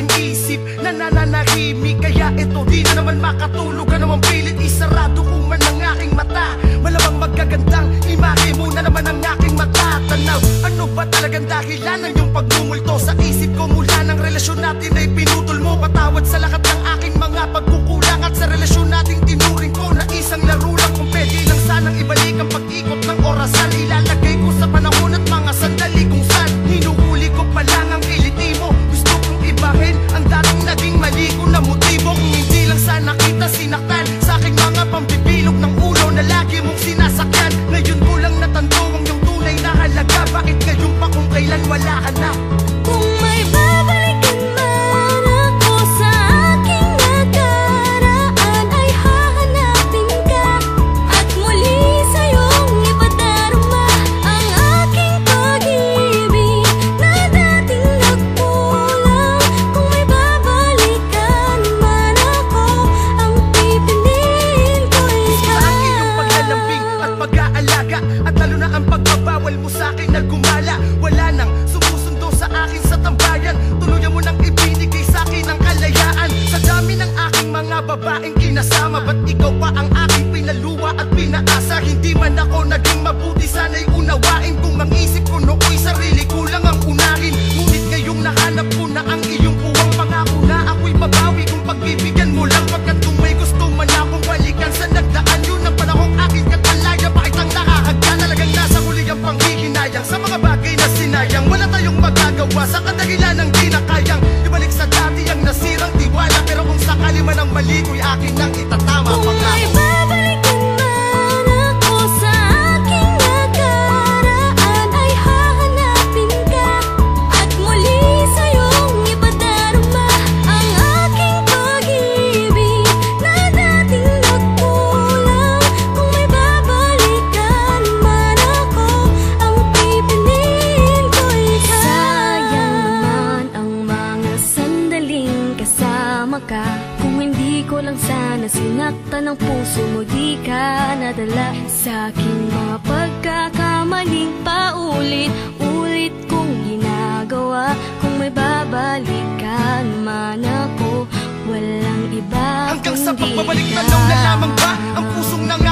aking isip na nananahimik. Kaya ito di na naman makatulog, anumang pilit isarado ko man ang aking mata. Malamang magagandang imahe mo na naman ang aking matatanaw. Ano ba talagang dahilan ng iyong pagmumulto sa isip ko? Mula ng relasyon natin ay pinutol mo. Patawad sa lahat ng aking mga pagkukulang, at sa relasyon nating tinuring ko na isang laro lang. Kung pwede lang sanang ibalik ang pag-ikot ng orasan, ilalagay ko sa panahon at mga sandali kung saan hinuhuli ko pa lang ang kiliti mo. Gusto kong ibahin ang dating naging mali ko na motibo. Kung hindi lang sana kita sinaktan sa aking mga pambibilog ng ulo na lagi mong sinasakyan. Ngayon ko lang natanto ang iyong tunay na halaga. Bakit ngayon pa kung kailan wala ka na? Kung may babalikan man ako sa aking nakaraan, ay hahanapin ka at muli sa'yong ipadarama ang aking pag-ibig na dating nagkulang. Kung may babalikan man ako, ang pipiliin ko ikaw. Sa iyong paglalambing at pag-aalaga, at lalo na ang pagbabawal mo sa akin na gumala. Wala nang sumusundo sa akin sa tambayan, tuluyan mo nang ibinigay sa akin ang kalayaan. Sa dami ng aking mga babaeng kinasama, ba't ikaw pa ang aking pinaluwa at pinaasa? Hindi man ako naging mabuti, sana'y unawain kung ang isip ko nooy sarili ko lang ang unahin. Ngunit ngayong nahanap ko na ang iyong buwang pangako na ako'y babawi kung pagbibigyan mo lang. Pagkat kung may gusto man akong balikan sa nagdaan, yun ang panahong aking katalaya. Bakit ang nakahagya? Talagang nasa huli ang panghihinayang sa mga bagay na sinayang. Wala tayong magagawa sa kadahilan ng di na kayang ibalik sa dati ang nasirang tiwala. Pero kung sakali man ang mali ko'y akin nang itatama. Kung may babalikan man ako sa aking nakaraan, ay hahanapin ka at muli sa'yong ipadarama ang aking pag-ibig na dating nagkulang. Kung may babalikan man ako, ang pipiliin ko ikaw. Sayang naman ang mga sandaling kasama ka. Kung hindi ko lang sana sinaktan ang puso mo, di ka nadala sa aking mga pagkakamaling paulit-ulit kong ginagawa. Kung may babalikan man ako, walang iba Hanggang sa kundi pagbabalik ikaw. tanong na lamang ba ang pusong nang